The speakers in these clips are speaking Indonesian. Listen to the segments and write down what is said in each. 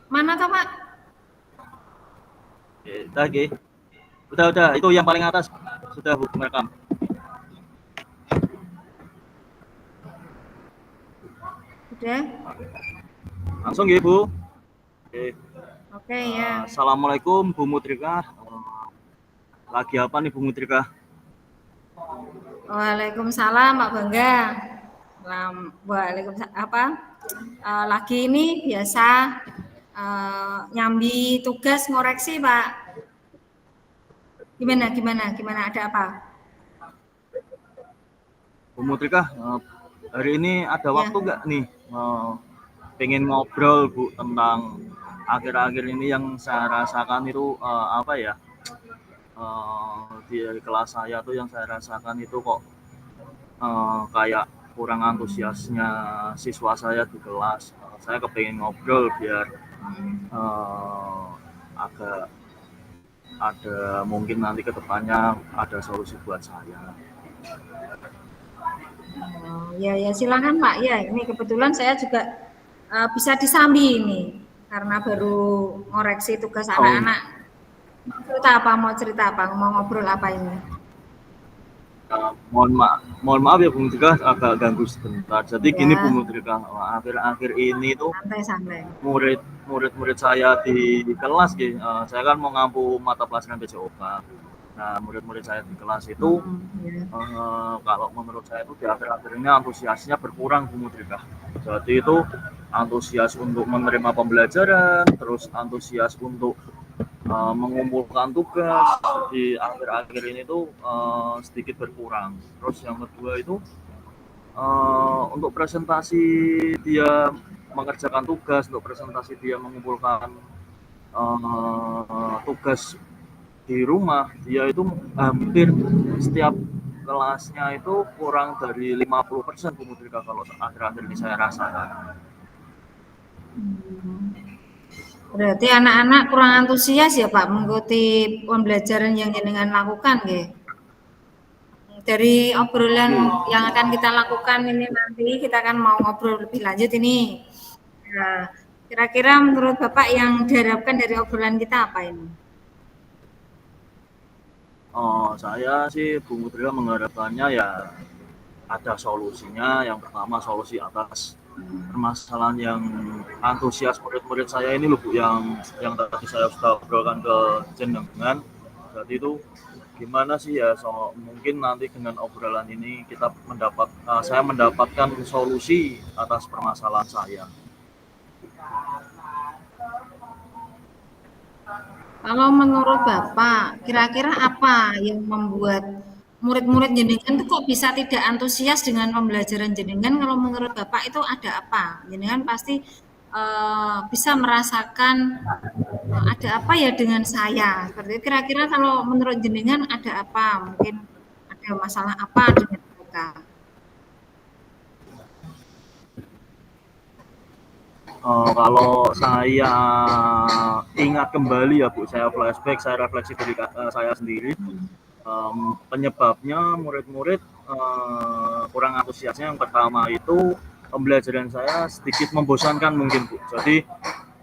Mana tuh Pak? Oke, udah, itu yang paling atas sudah merekam. Udah? Langsung ya Bu. Oke. Oke ya. Assalamualaikum Bu Mutrika. Lagi apa nih Bu Mutrika? Waalaikumsalam Pak Bangga. Waalaikumsalam apa? Lagi ini biasa nyambi tugas ngoreksi Pak. Gimana? Ada apa? Bu Mutrika, hari ini ada Ya. waktu nggak nih? Pengen ngobrol Bu tentang akhir-akhir ini yang saya rasakan itu apa ya? Di kelas saya tuh yang saya rasakan itu kok kayak kurang antusiasnya siswa saya di kelas. Saya kepengen ngobrol biar agak ada mungkin nanti kedepannya ada solusi buat saya. Oh, ya silakan Pak. Ya, ini kebetulan saya juga bisa disambi ini karena baru ngoreksi tugas Oh, anak-anak. Mau cerita apa? Mau ngobrol apa ini? mohon maaf ya Bung Trika agak ganggu sebentar. Jadi gini Ya, Bung Trika, akhir-akhir ini tuh santai-santai. murid-murid saya di kelas, saya kan mau ngampu mata pelajaran PJOK. Nah, murid-murid saya di kelas itu Ya. kalau menurut saya itu di akhir-akhir ini antusiasnya berkurang Bu Mudrika. Jadi itu antusias untuk menerima pembelajaran, terus antusias untuk mengumpulkan tugas di akhir-akhir ini tuh sedikit berkurang. Terus yang kedua itu untuk presentasi dia mengerjakan tugas, untuk presentasi dia mengumpulkan tugas di rumah, dia itu hampir setiap kelasnya itu kurang dari 50% Bu Mudrika kalau akhir-akhir ini saya rasakan. Berarti anak-anak kurang antusias ya Pak mengikuti pembelajaran yang jenengan lakukan ya. Dari obrolan yang akan kita lakukan ini nanti kita akan mau ngobrol lebih lanjut ini. Nah, kira-kira menurut Bapak yang diharapkan dari obrolan kita apa ini? Saya sih Bu Mudrika mengharapkannya ya ada solusinya. Yang pertama solusi atas permasalahan yang antusias murid-murid saya ini loh Bu, yang tadi saya sudah obrolkan ke jenengan. Jadi itu gimana sih ya, mungkin nanti dengan obrolan ini saya mendapatkan solusi atas permasalahan saya. Kalau menurut Bapak, kira-kira apa yang membuat murid-murid jenengan itu kok bisa tidak antusias dengan pembelajaran jenengan? Kalau menurut Bapak itu ada apa? Jenengan pasti bisa merasakan ada apa ya dengan saya? Seperti itu. Kira-kira kalau menurut jenengan ada apa? Mungkin ada masalah apa dengan mereka? Kalau saya ingat kembali ya Bu, saya flashback, saya refleksi dari saya sendiri. Penyebabnya murid-murid kurang antusiasnya yang pertama itu pembelajaran saya sedikit membosankan mungkin Bu. Jadi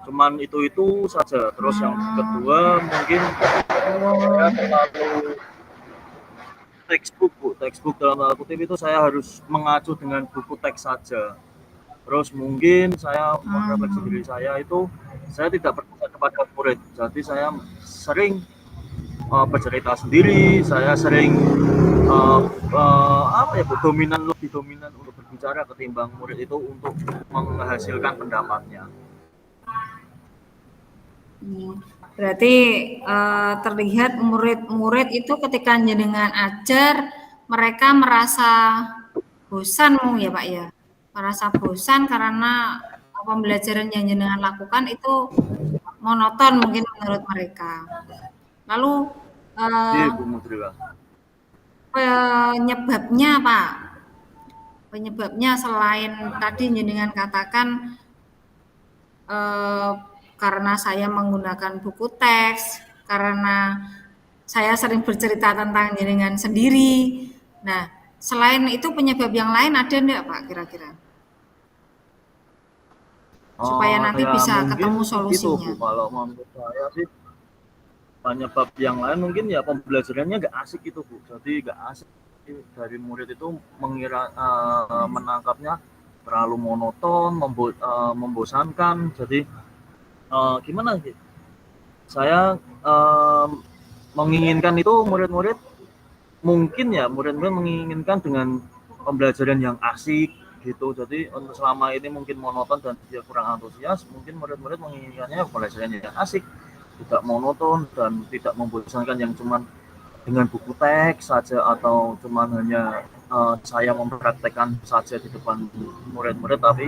cuman itu saja. Terus yang kedua mungkin saya terlalu textbook Bu, textbook dalam tanda kutip itu saya harus mengacu dengan buku teks saja. Terus mungkin saya merefleksi diri saya itu saya tidak percaya kepada murid. Jadi saya sering bercerita sendiri, saya sering apa ya, lebih dominan untuk berbicara ketimbang murid itu untuk menghasilkan pendapatnya. Berarti terlihat murid-murid itu ketika jenengan ajar mereka merasa bosan ya Pak ya, merasa bosan karena pembelajaran yang jenengan lakukan itu monoton mungkin menurut mereka. Lalu Iya eh, Bu Mudrika. penyebabnya Pak, penyebabnya selain tadi jenengan katakan eh, karena saya menggunakan buku teks, karena saya sering bercerita tentang jenengan sendiri. Nah, selain itu penyebab yang lain ada enggak Pak kira-kira? supaya nanti Ya bisa mungkin ketemu itu Bu, solusinya. kalau menurut saya sih penyebab yang lain mungkin ya pembelajarannya nggak asik itu Bu. Jadi nggak asik dari murid itu menangkapnya terlalu monoton, membosankan. Jadi gimana sih? Saya menginginkan itu murid-murid mungkin ya murid-murid menginginkan dengan pembelajaran yang asik gitu. Jadi untuk selama ini mungkin monoton dan dia kurang antusias, mungkin murid-murid menginginkannya pembelajaran yang asik, tidak monoton dan tidak membosankan yang cuman dengan buku teks saja atau cuman hanya saya mempraktekkan saja di depan murid-murid, tapi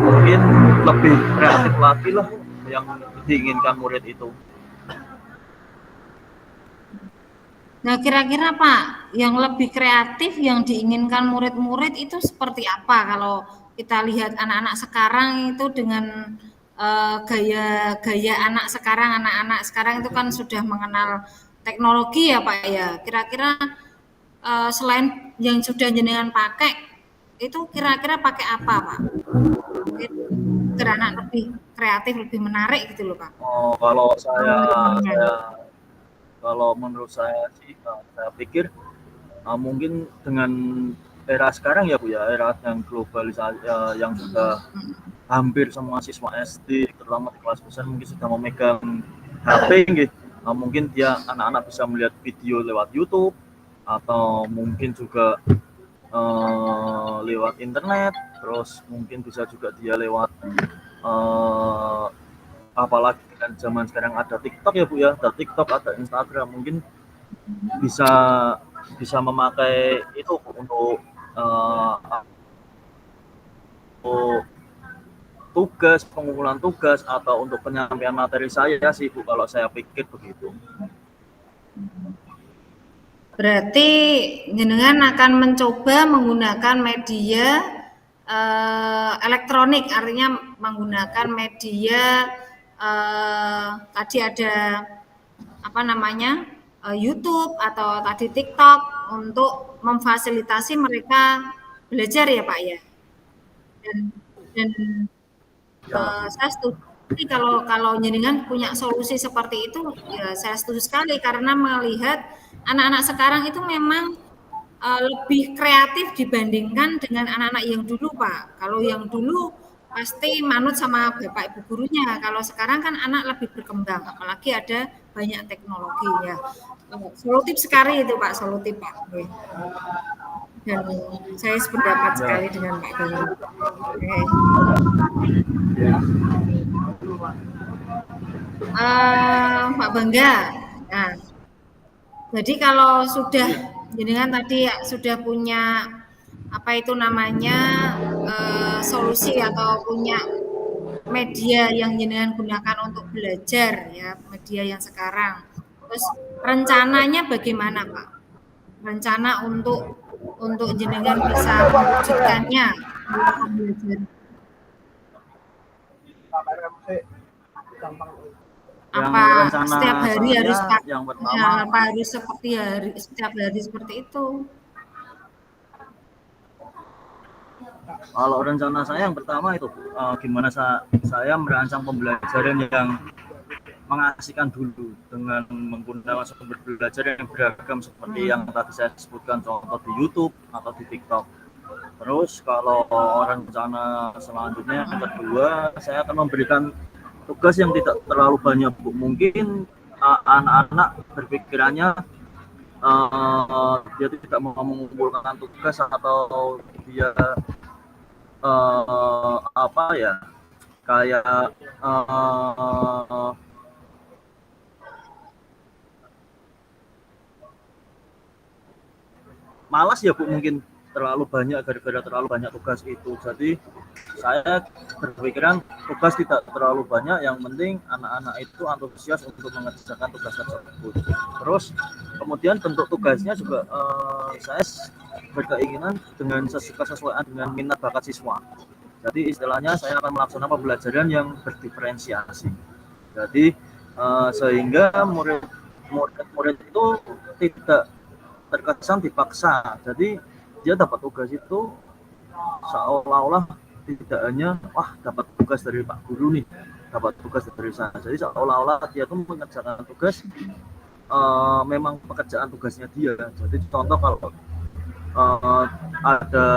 mungkin lebih kreatif lagi lah yang diinginkan murid itu. Nah, kira-kira Pak, yang lebih kreatif yang diinginkan murid-murid itu seperti apa? Kalau kita lihat anak-anak sekarang itu dengan gaya-gaya anak-anak sekarang itu kan sudah mengenal teknologi ya Pak ya. Kira-kira selain yang sudah jenengan pakai, itu kira-kira pakai apa Pak? Mungkin agar anak lebih kreatif, lebih menarik gitu loh Pak. Kalau Murid-muridnya. kalau menurut saya sih, saya pikir mungkin dengan era sekarang ya Bu ya, era yang globalisasi yang sudah hampir semua siswa SD terutama di kelas besar mungkin sudah memegang HP gitu. Mungkin dia anak-anak bisa melihat video lewat YouTube atau mungkin juga lewat internet, terus mungkin bisa juga dia lewat apalagi kan zaman sekarang ada TikTok ya Bu ya, ada TikTok, ada Instagram, mungkin bisa bisa memakai itu untuk untuk tugas, pengumpulan tugas atau untuk penyampaian materi saya sih Bu, kalau saya pikir begitu. Berarti jenengan akan mencoba menggunakan media elektronik, artinya menggunakan media tadi ada apa namanya YouTube atau tadi TikTok untuk memfasilitasi mereka belajar ya Pak ya. Dan Ya, saya setuju kalau kalau jenengan punya solusi seperti itu, ya saya setuju sekali karena melihat anak-anak sekarang itu memang lebih kreatif dibandingkan dengan anak-anak yang dulu, Pak. Kalau yang dulu pasti manut sama bapak ibu gurunya. Kalau sekarang kan anak lebih berkembang, apalagi ada banyak teknologi ya. Solutif sekali itu, Pak, solutif, Pak. Dan saya sependapat ya, sekali dengan Pak Beni. Oke. Pak Bangga. Nah, jadi kalau sudah jenengan tadi sudah punya apa itu namanya solusi atau punya media yang jenengan gunakan untuk belajar ya, media yang sekarang. Terus rencananya bagaimana, Pak? Rencana untuk jenengan bisa mewujudkannya dalam pembelajaran. yang Apa rencana setiap hari harus saya pakai, yang pertama, apa harus seperti hari setiap hari seperti itu? kalau rencana saya yang pertama itu gimana saya merancang pembelajaran yang mengasihkan dulu dengan menggunakan sumber belajar yang beragam seperti yang tadi saya sebutkan, contoh di YouTube atau di TikTok. Terus kalau rencana selanjutnya yang kedua, saya akan memberikan tugas yang tidak terlalu banyak Bu. Mungkin anak-anak berpikirannya dia tidak mau mengumpulkan tugas atau dia apa ya, kayak malas ya Bu, mungkin terlalu banyak gara-gara terlalu banyak tugas itu. Jadi saya berpikiran tugas tidak terlalu banyak, yang penting anak-anak itu antusias untuk mengerjakan tugas tersebut. Terus kemudian bentuk tugasnya juga saya berkeinginan dengan sesuaian dengan minat bakat siswa. Jadi istilahnya saya akan melaksanakan pembelajaran yang berdiferensiasi. Jadi sehingga murid itu tidak terkesan dipaksa. Jadi dia dapat tugas itu seolah-olah tidak hanya dapat tugas dari Pak Guru nih, dapat tugas dari saya. Jadi seolah-olah dia tuh mengerjakan tugas memang pekerjaan tugasnya dia. Jadi contoh kalau ada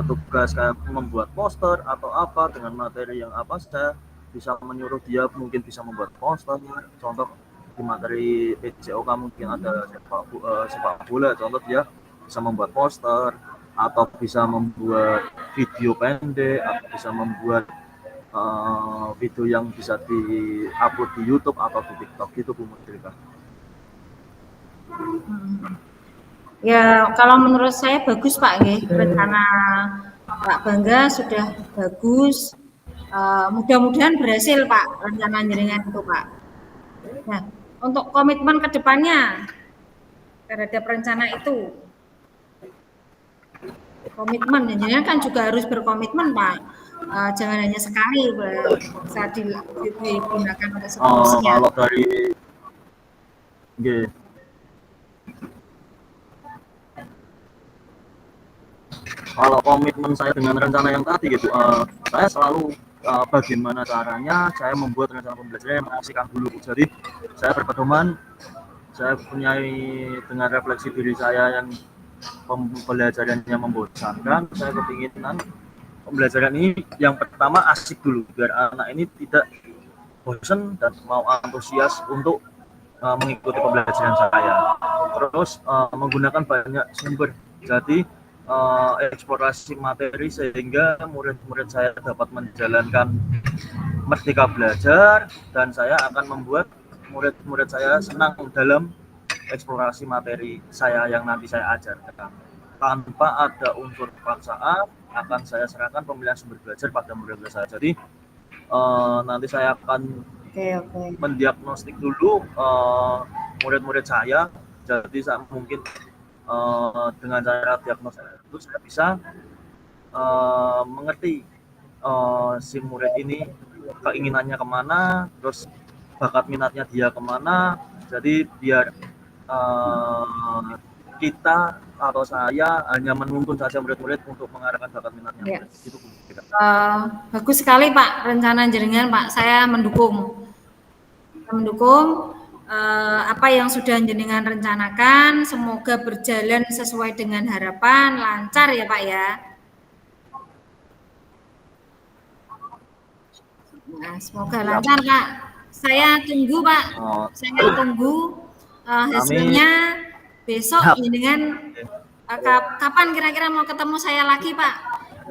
tugas kayak membuat poster atau apa dengan materi yang apa, saya bisa menyuruh dia mungkin bisa membuat poster. Contoh di materi PJOK mungkin ada sepak bola, contoh dia bisa membuat poster atau bisa membuat video pendek atau bisa membuat video yang bisa di-upload di YouTube atau di TikTok gitu Bu Mutrika. Ya, kalau menurut saya bagus Pak, rencana Pak Bangga sudah bagus. Mudah-mudahan berhasil Pak rencana jenengan itu Pak. Nah, untuk komitmen ke depannya terhadap rencana itu, komitmen jenengan kan juga harus berkomitmen Pak. Jangan hanya sekali bisa digunakan untuk seterusnya. Kalau dari kalau komitmen saya dengan rencana yang tadi gitu, saya selalu bagaimana caranya saya membuat rencana pembelajaran yang mengasihkan dulu. Jadi saya berpedoman, saya punya dengan refleksi diri saya yang pembelajarannya membosankan, saya kepinginan pembelajaran ini yang pertama asik dulu, biar anak ini tidak bosan dan mau antusias untuk mengikuti pembelajaran saya. Terus menggunakan banyak sumber, jadi eksplorasi materi sehingga murid-murid saya dapat menjalankan merdeka belajar, dan saya akan membuat murid-murid saya senang dalam eksplorasi materi saya yang nanti saya ajarkan. Tanpa ada unsur paksaan, akan saya serahkan pemilihan sumber belajar pada murid-murid saya. Jadi nanti saya akan mendiagnostik dulu murid-murid saya. Jadi saya mungkin dengan cara diagnosis itu saya bisa mengerti si murid ini keinginannya kemana, terus bakat minatnya dia kemana. Jadi biar kita atau saya hanya menuntun saja murid-murid untuk mengarahkan bakat minatnya. Gitu, bagus sekali Pak rencana jenengan Pak, saya mendukung apa yang sudah jenengan rencanakan. Semoga berjalan sesuai dengan harapan, lancar ya Pak ya. Nah, semoga lancar Pak. Saya tunggu Pak. Saya tunggu hasilnya besok jenengan. Kapan kira-kira mau ketemu saya lagi Pak?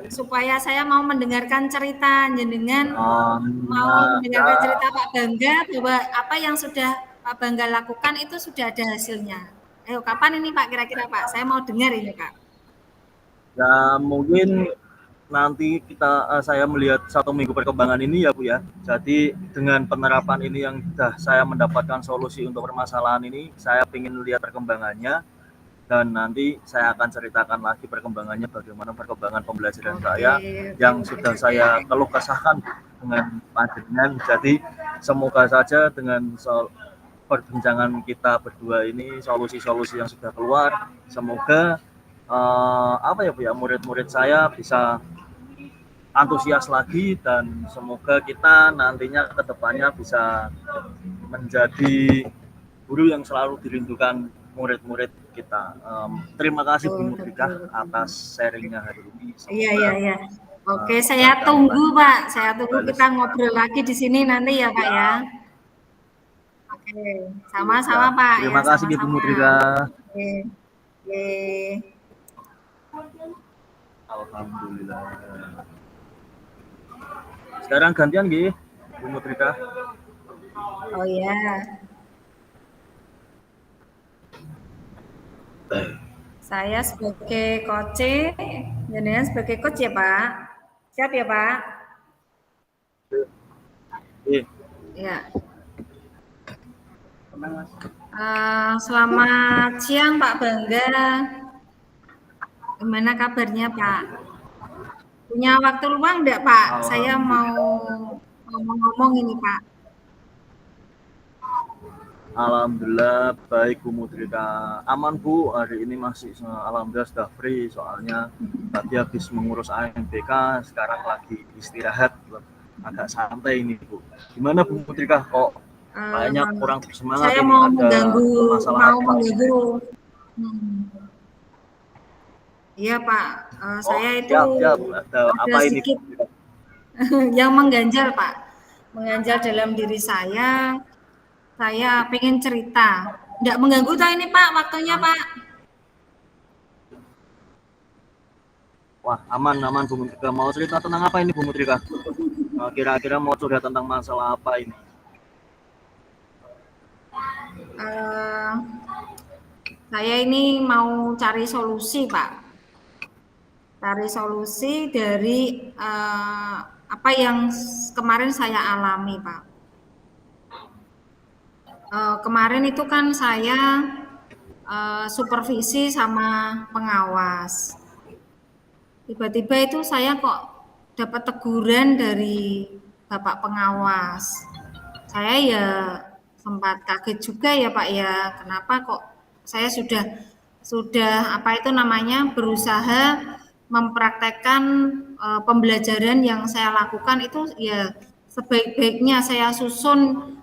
Supaya saya mau mendengarkan cerita jenengan, mau mendengarkan cerita Pak Bangga bahwa apa yang sudah Pak Bangga lakukan itu sudah ada hasilnya. Ayo kapan ini Pak kira-kira Pak? Saya mau dengar ini Pak. Ya mungkin nanti saya melihat 1 minggu perkembangan ini ya Bu ya. Jadi dengan penerapan ini yang sudah saya mendapatkan solusi untuk permasalahan ini, saya ingin lihat perkembangannya, dan nanti saya akan ceritakan lagi perkembangannya, bagaimana perkembangan pembelajaran saya yang sudah saya keluh kesahkan dengan panjenengan. Jadi semoga saja dengan perbincangan kita berdua ini, solusi-solusi yang sudah keluar, semoga Bu ya, murid-murid saya bisa antusias lagi, dan semoga kita nantinya ke depannya bisa menjadi guru yang selalu dirindukan murid-murid kita. Terima kasih Bu Mutrika atas sharingnya hari ini. Iya. Oke, saya tunggu Pak. Saya tunggu kita ngobrol lagi di sini nanti ya Pak ya. Oke, sama-sama Pak. Terima kasih Bu Mutrika. Oke. Alhamdulillah. Sekarang gantian Bu Mutrika. Oh iya. Saya sebagai coach, jenengan sebagai coach ya Pak. Siap ya Pak? Iya. Selamat siang Pak Bangga. Gimana kabarnya Pak? Punya waktu luang enggak Pak? Saya mau ngomong-ngomong ini Pak. Alhamdulillah baik Bu Mutrika. Aman Bu, hari ini masih alhamdulillah sudah free soalnya tadi habis mengurus AMBK, sekarang lagi istirahat, agak santai ini Bu. Gimana Bu Mutrika, kok kayaknya kurang bersemangat Saya ini, mau ada mengganggu, masalah mau apa? mengganggu. Iya Pak, Oh saya itu siap siap, ada ada apa ini Bu sedikit Mutrika? yang mengganjal Pak, mengganjal dalam diri saya. Saya pengen cerita. Nggak mengganggu tak ini Pak, waktunya Pak? Wah aman aman Bu Mutrika, mau cerita tentang apa ini Bu Mutrika? Kira-kira mau curhat tentang masalah apa ini? Eh, saya ini mau cari solusi Pak. Cari solusi dari apa yang kemarin saya alami Pak. Kemarin itu kan saya supervisi sama pengawas. Tiba-tiba itu saya kok dapat teguran dari Bapak pengawas. Saya ya sempat kaget juga ya Pak ya, kenapa kok saya sudah apa itu namanya berusaha mempraktekkan pembelajaran yang saya lakukan itu ya sebaik-baiknya saya susun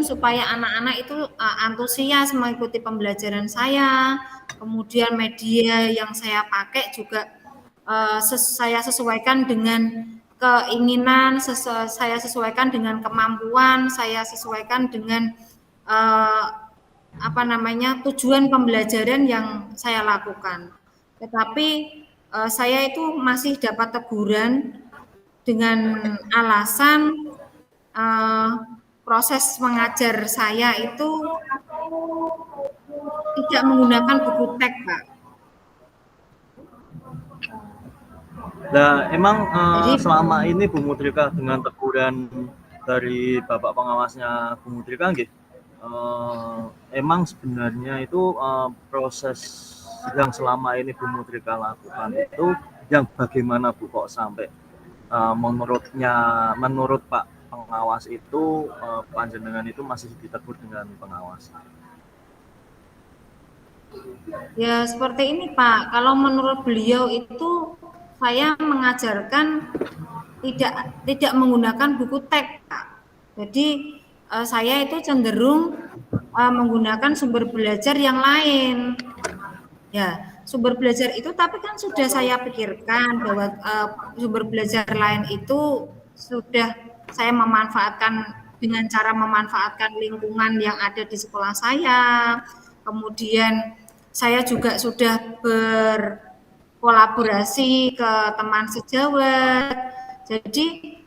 supaya anak-anak itu antusias mengikuti pembelajaran saya. Kemudian media yang saya pakai juga saya sesuaikan dengan keinginan, saya sesuaikan dengan kemampuan, saya sesuaikan dengan uh, apa namanya tujuan pembelajaran yang saya lakukan. Tetapi saya itu masih dapat teguran dengan alasan uh, proses mengajar saya itu tidak menggunakan buku teks, Pak. Nah, emang Jadi selama ini Bu Mutrika dengan teguran dari Bapak pengawasnya Bu Mutrika, emang sebenarnya itu proses yang selama ini Bu Mutrika lakukan itu yang bagaimana Bu kok sampai menurut Pak pengawas itu panjenengan itu masih ditegur dengan pengawas? ya seperti ini Pak, kalau menurut beliau itu saya mengajarkan tidak tidak menggunakan buku teks, Pak. Jadi saya itu cenderung menggunakan sumber belajar yang lain. Ya, sumber belajar itu tapi kan sudah saya pikirkan bahwa sumber belajar lain itu sudah saya memanfaatkan dengan cara memanfaatkan lingkungan yang ada di sekolah saya. Kemudian saya juga sudah berkolaborasi ke teman sejawat. Jadi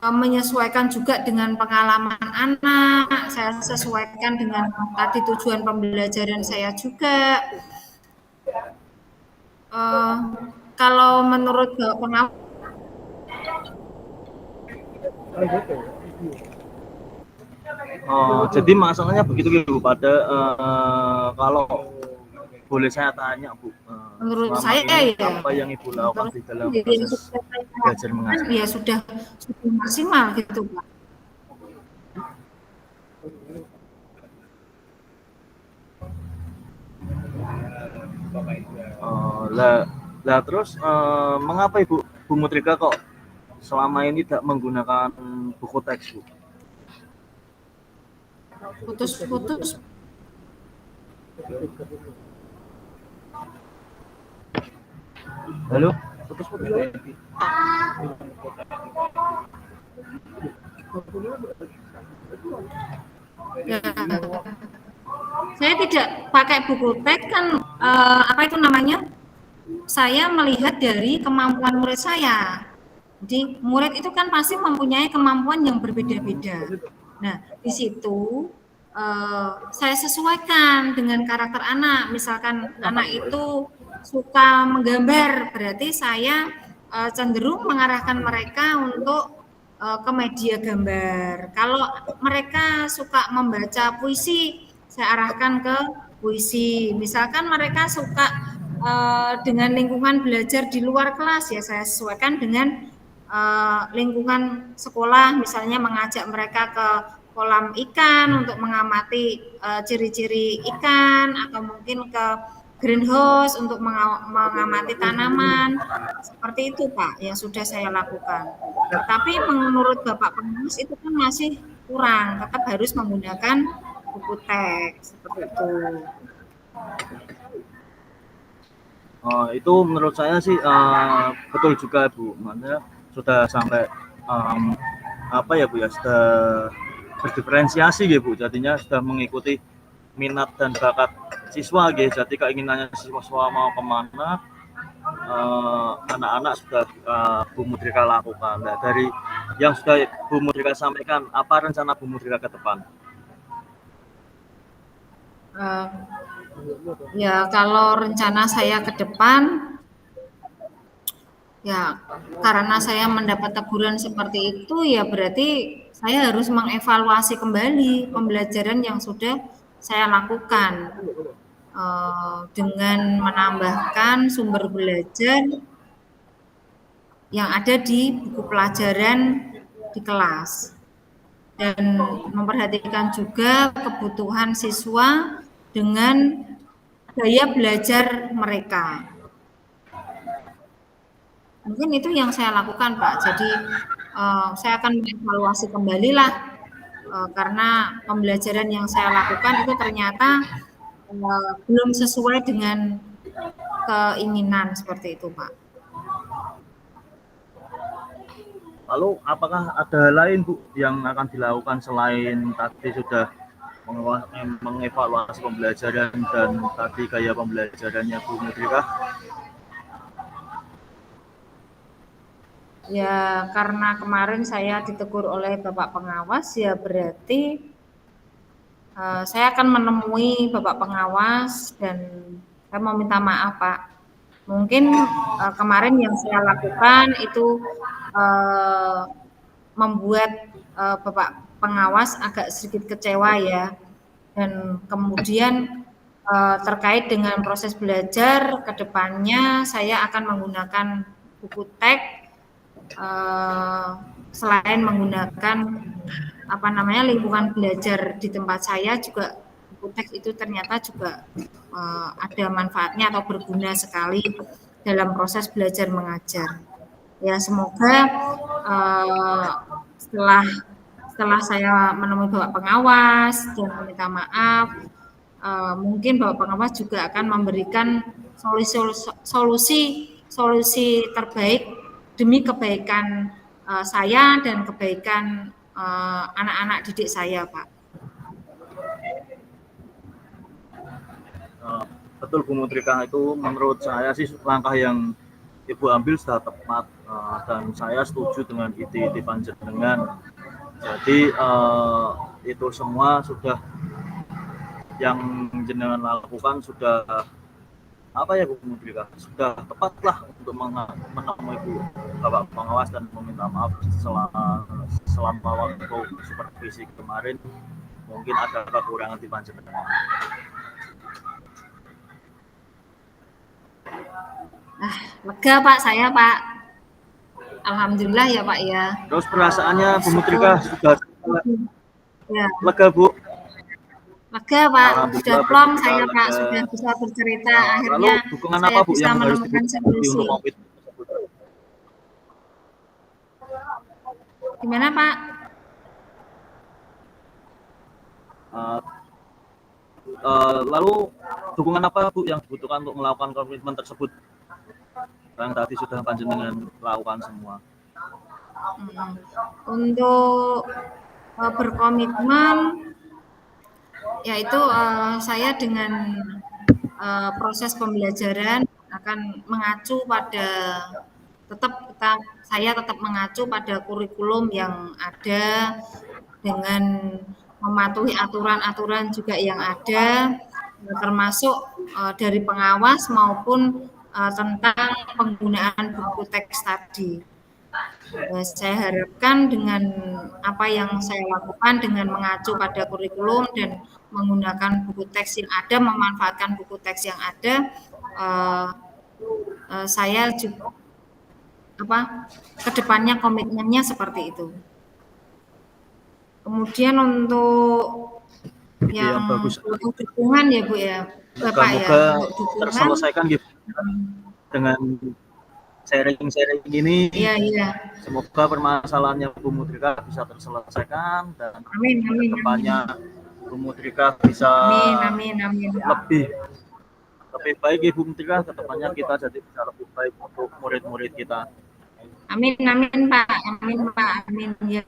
menyesuaikan juga dengan pengalaman anak, saya sesuaikan dengan tadi tujuan pembelajaran saya juga. Kalau menurut pengawas, Jadi masalahnya begitu Bu. Pada kalau boleh saya tanya Bu, menurut selama saya ini ya, apa yang Ibu lakukan di dalam yang proses sudah saya belajar lakukan mengajar? ya sudah maksimal gitu Pak. Lah terus mengapa Ibu Bu Mutrika kok selama ini tidak menggunakan buku teks Bu? Putus-putus. Halo? Putus-putus. Ya, saya tidak pakai buku teks kan apa itu namanya? Saya melihat dari kemampuan murid saya. Jadi murid itu kan pasti mempunyai kemampuan yang berbeda-beda. Nah, di situ saya sesuaikan dengan karakter anak. Misalkan anak itu suka menggambar, berarti saya cenderung mengarahkan mereka untuk ke media gambar. Kalau mereka suka membaca puisi, saya arahkan ke puisi. Misalkan mereka suka dengan lingkungan belajar di luar kelas, ya saya sesuaikan dengan lingkungan sekolah, misalnya mengajak mereka ke kolam ikan untuk mengamati ciri-ciri ikan, atau mungkin ke greenhouse untuk mengamati tanaman. Seperti itu Pak yang sudah saya lakukan. Tapi menurut Bapak pengawas itu kan masih kurang, tetap harus menggunakan buku teks seperti itu. Itu menurut saya sih betul juga Bu, makanya sudah sampai apa ya Bu ya, sudah berdiferensiasi gitu Bu, jadinya sudah mengikuti minat dan bakat siswa gitu. Jadi keinginannya siswa mau kemana, anak-anak sudah Bu Mudrika lakukan. Nah, dari yang sudah Bu Mudrika sampaikan, apa rencana Bu Mudrika ke depan? Ya kalau rencana saya ke depan, ya karena saya mendapat teguran seperti itu, ya berarti saya harus mengevaluasi kembali pembelajaran yang sudah saya lakukan, dengan menambahkan sumber belajar yang ada di buku pelajaran di kelas, dan memperhatikan juga kebutuhan siswa dengan gaya belajar mereka. Mungkin itu yang saya lakukan Pak. Jadi saya akan mengevaluasi kembali lah, karena pembelajaran yang saya lakukan itu ternyata belum sesuai dengan keinginan seperti itu Pak. Lalu apakah ada lain Bu yang akan dilakukan selain tadi sudah mengevaluasi pembelajaran dan tadi gaya pembelajarannya Bu Mudrika? Ya karena kemarin saya ditegur oleh Bapak pengawas, ya berarti saya akan menemui Bapak pengawas dan saya mau minta maaf Pak. Mungkin kemarin yang saya lakukan itu membuat Bapak pengawas agak sedikit kecewa ya. Dan kemudian terkait dengan proses belajar ke depannya, saya akan menggunakan buku teks, selain menggunakan lingkungan belajar di tempat saya juga, buku teks itu ternyata juga ada manfaatnya atau berguna sekali dalam proses belajar mengajar. Ya semoga setelah saya menemui Bapak pengawas dan meminta maaf, mungkin Bapak pengawas juga akan memberikan solusi terbaik demi kebaikan saya dan kebaikan anak-anak didik saya, Pak. Betul Bu Mudrika, itu menurut saya sih langkah yang Ibu ambil sudah tepat, dan saya setuju dengan ide-ide panjenengan. Jadi itu semua sudah yang jenengan lakukan sudah apa ya Bu Mudrika, sudah tepatlah untuk menemui Bapak pengawas dan meminta maaf selama waktu supervisi kemarin mungkin ada kekurangan di panjenengan. Lega Pak saya Pak. Alhamdulillah ya Pak ya. Terus perasaannya Bu Mudrika sudah ya. Lega Bu? Lega Pak, sudah plong saya Pak, sudah bisa bercerita. Akhirnya lalu dukungan saya apa Bu bisa yang harus menemukan solusi. untuk COVID? Gimana Pak? Lalu dukungan apa Bu yang dibutuhkan untuk melakukan komitmen tersebut? Yang tadi sudah panjenengan lakukan semua. Untuk berkomitmen, yaitu saya dengan proses pembelajaran akan mengacu pada saya tetap mengacu pada kurikulum yang ada, dengan mematuhi aturan-aturan juga yang ada, termasuk dari pengawas maupun tentang penggunaan buku teks tadi. Saya harapkan dengan apa yang saya lakukan dengan mengacu pada kurikulum dan menggunakan buku teks yang ada, memanfaatkan buku teks yang ada, saya juga kedepannya komitmennya seperti itu. Kemudian untuk ide yang yang bagus. butuh dukungan ya Bu ya, Bapak ya, Moga-moga untuk dukungan. terselesaikan gitu dengan sharing-sharing ini. Iya, iya. Semoga permasalahannya Bu Mutrika bisa terselesaikan dan Amin, amin, amin. kedepannya Bu Mutrika bisa Amin, amin, amin. lebih baik Ibu Mutrika, kedepannya kita jadi bisa lebih baik untuk murid-murid kita. Amin, amin Pak, amin Pak, amin ya.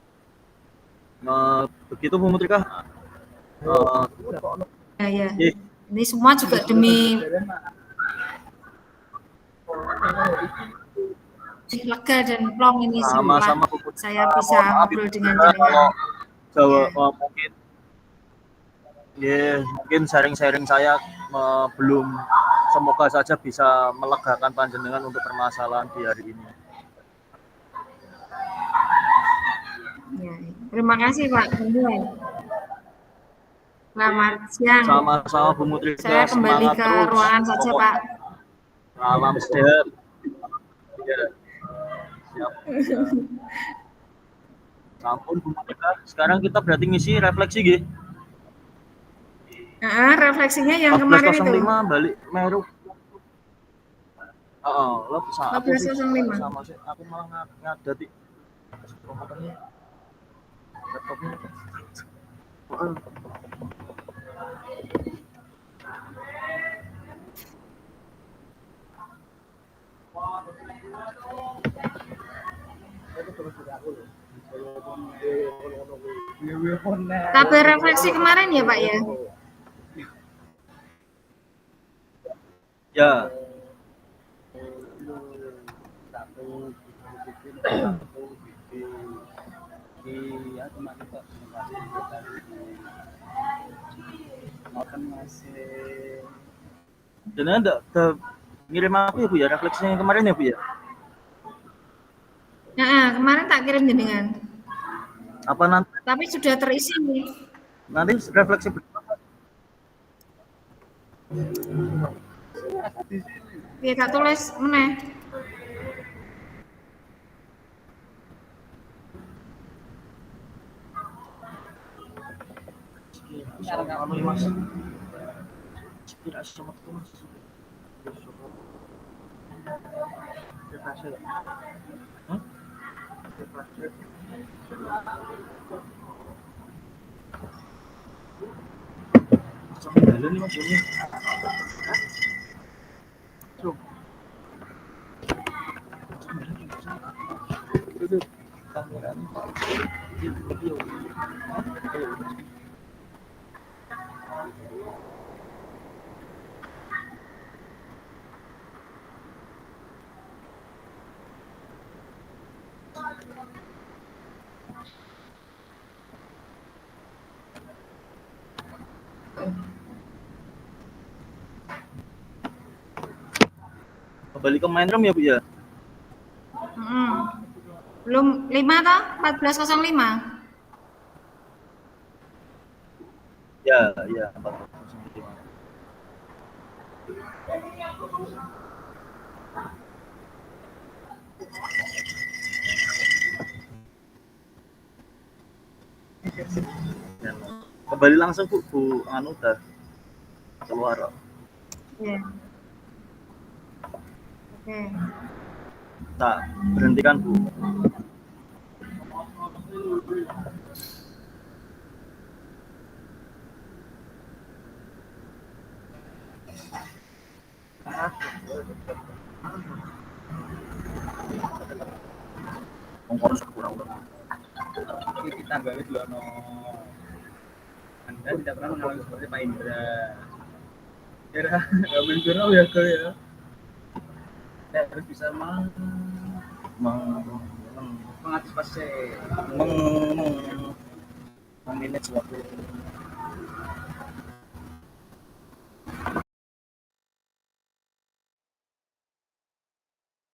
Nah, begitu Bu Mutrika. Ya, ya. Ini semua juga demi lega dan plong ini setelah Sama-sama Bu Mutrika. saya bisa ngobrol dengan kalau jenengan. Jawa Ya. mungkin sharing-sharing saya belum, semoga saja bisa melegakan panjenengan untuk permasalahan di hari ini. Ya. Terima kasih Pak Samuel. Selamat siang. Sama-sama Bu Mutrika. Saya kembali ke terus. ruangan saja Pak. Salam sehat. Ya. Siap. Sampun Bu Mutrika. Sekarang kita berarti ngisi refleksi gitu. Refleksinya yang kemarin itu. 14.05 balik Meru. Lo bisa aku sih 14.05. sama sih. Aku malah ngadati komputernya. Laptopnya. Tabel refleksi kemarin ya Pak ya? Ya. Dan ada ngirim aku ya Bu ya, refleksinya yang kemarin ya Bu ya? Kemarin tak kirim jenengan. Apa nanti? Tapi sudah terisi nih. Nanti refleksi berapa? Ya tak tulis meneh. Mas. Inspirasi sama tuh Mas. Sampai jalan nih Mas ini. Kembali ke main room ya Bu ya? Belum 5 toh? 14.05. Ya, 14.05. Kembali langsung Bu anu udah keluar. Ya. Oke. Tak berhentikan Bu. Harus kurang. Kita balik dulu no. Anda tidak pernah mengalami seperti Pak Indra. Kira nggak benar ya kau ya. Kita harus bisa mengantisipasi, memanage waktu.